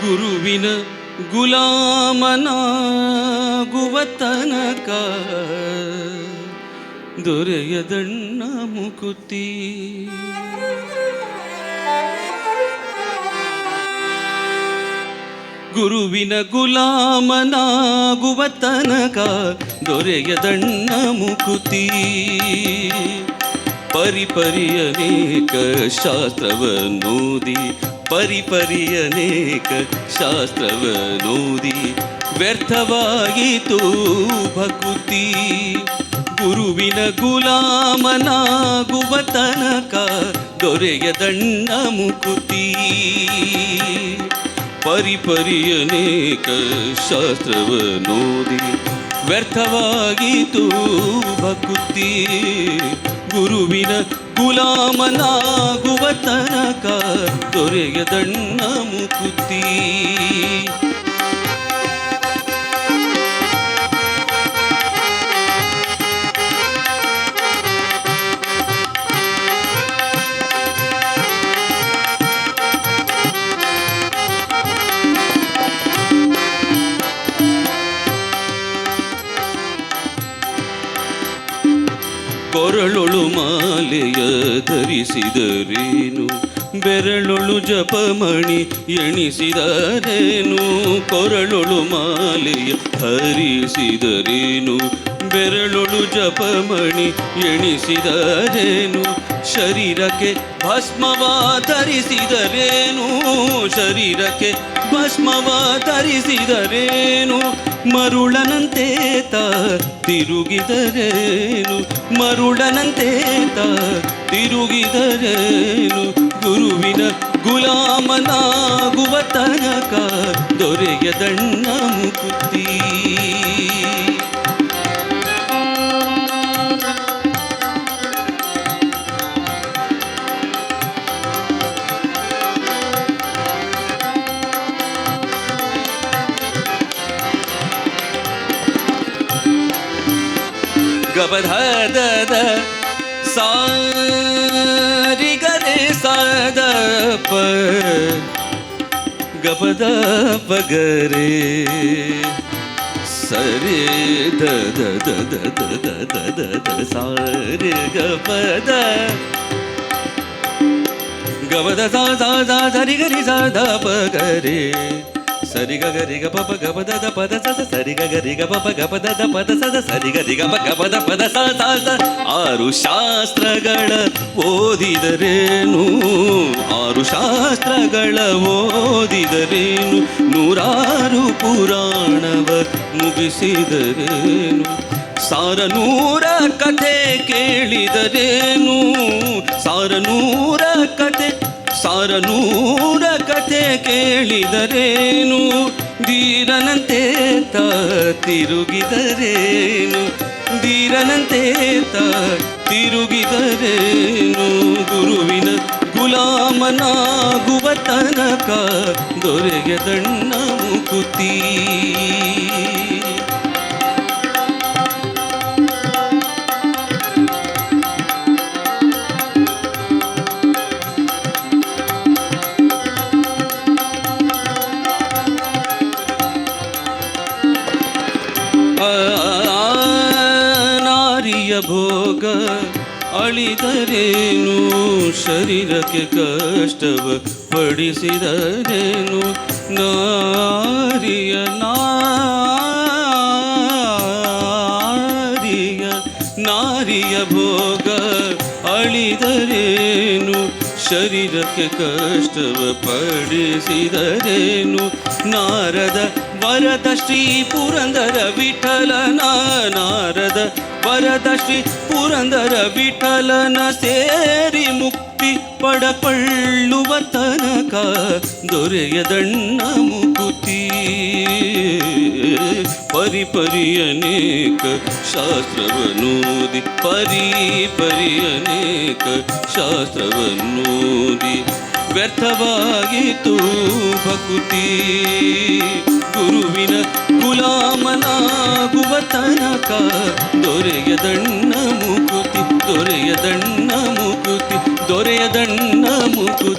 ಗುರುವಿನ ಗುಲಾಮನಾಗುವ ತನಕ ದೊರೆಯದಣ್ಣ ಮುಕುತಿ. ಗುರುವಿನ ಗುಲಾಮನಾಗುವ ತನಕ ದೊರೆಯದಣ್ಣ ಮುಕುತಿ. ಪರಿಪರಿಯನೇಕ ಶಾಸ್ತ್ರವನ್ನೋದಿ, ಪರಿಪರಿಯನೇಕ ಶಾಸ್ತ್ರವನ್ನೋದಿ ವ್ಯರ್ಥವಾಗಿತು ಭಕುತಿ. ಗುರುವಿನ ಗುಲಾಮನಾಗುವ ತನಕ ದೊರೆಯದಣ್ಣ ಮುಕುತಿ. ಪರಿಪರಿಯನೇಕ ಶಾಸ್ತ್ರವನ್ನೋದಿ ವ್ಯರ್ಥವಾಗಿತು ಭಕುತಿ. ಗುರುವಿನ ಗುಲಾಮನಾಗುವ ತನಕ ದೊರೆಯದಣ್ಣ ಮುಕುತಿ. ಕೊರಳೊಳು ಮಾಲೆಯ ಧರಿಸಿದರೇನು, ಬೆರಳೊಳು ಜಪಮಣಿ ಎಣಿಸಿದರೇನು. ಕೊರಳೊಳು ಮಾಲೆಯ ಧರಿಸಿದರೇನು, ಬೆರಳೊಳು ಜಪಮಣಿ ಎಣಿಸಿದರೇನು. ಶರೀರಕ್ಕೆ ಭಸ್ಮವ ಧರಿಸಿದರೇನು, ಶರೀರಕ್ಕೆ ಭಸ್ಮವ ಧರಿಸಿದರೇನು. ಮರುಳನಂತೇತ ತಿರುಗಿದರೇನು, ಮರುಳನಂತೇತ ತಿರುಗಿದರೇನು. ಗುರುವಿನ ಗುಲಾಮನಾಗುವ ತನಕ ದೊರೆಯದಣ್ಣ ಮುಕುತಿ. ಗಬಧದ ಸಾರಿ ಗರೆ ಸದ ಪ ಗಬದ ಪಗರೆ ಸರಿ ದ ದ ದ ದ ದ ದ ದ ದ ಸಾರಿ ಗಬದ ಗಬದ ಸಾ ಸಾ ಸಾ ಸರಿ ಗರಿ ಸದ ಪಗರೆ ಸರಿ ಗರಿ ಗ ಪಪ ಗಪದ ಪದ ಸ ಸರಿ ಗರಿ ಗ ಪಪ ಗಪದ ಪದ ಸ ಸರಿ ಗರಿ ಗ ಗಪದ ಪದ ಸ ಸ. ಆರು ಶಾಸ್ತ್ರಗಳ ಓದಿದರೇನು, ಆರು ಶಾಸ್ತ್ರಗಳ ಓದಿದರೇನು. ನೂರಾರು ಪುರಾಣವ ಮುಗಿಸಿದರೇನು. ಸಾರನೂರ ಕಥೆ ಕೇಳಿದರೇನು, ಸಾರನೂರ ಕಥೆ ಸಾರನೂರ ಕಥೆ ಕೇಳಿದರೇನು. ಧೀರನಂತೇತ ತಿರುಗಿದರೇನು, ಧೀರನಂತೇತ ತಿರುಗಿದರೇನು. ಗುರುವಿನ ಗುಲಾಮನಾಗುವ ತನಕ ದೊರೆಯದಣ್ಣ ಮುಕುತಿ. ನಾರಿಯ ಭೋಗ ಅಳಿದರೇನು, ಶರೀರಕ್ಕೆ ಕಷ್ಟವ ಪಡಿಸಿದರೇನು. ನಾರಿಯ ನಾರಿಯ ನಾರಿಯ ಭೋಗ ಅಳಿದರೇನು, ಶರೀರಕ್ಕೆ ಕಷ್ಟವ ಪಡಿಸಿದರೇನು. ನಾರದ ವರದ ಶ್ರೀ ಪುರಂದರ ವಿಠಲನ, ನಾರದ ವರದ ಶ್ರೀ ಪುರಂದರ ವಿಠಲನ ಸೇರಿ ಮುಕ್ತಿ ಪಡಕೊಳ್ಳುವ ತನಕ ದೊರೆಯದಣ್ಣ ಮುಕುತಿ. ಪರಿಪರಿಯನೇಕ ಶಾಸ್ತ್ರವನ್ನೋದಿ, ಪರಿಪರಿಯನೇಕ ಶಾಸ್ತ್ರವನ್ನೋದಿ ವ್ಯರ್ಥವಾಗಿತು ಭಕುತಿ. ಗುರುವಿನ ಗುಲಾಮನಾಗುವ ತನಕ ದೊರೆಯದಣ್ಣ ಮುಕುತಿ, ದೊರೆಯದಣ್ಣ ಮುಕುತಿ, ದೊರೆಯದಣ್ಣ ಮುಕುತಿ.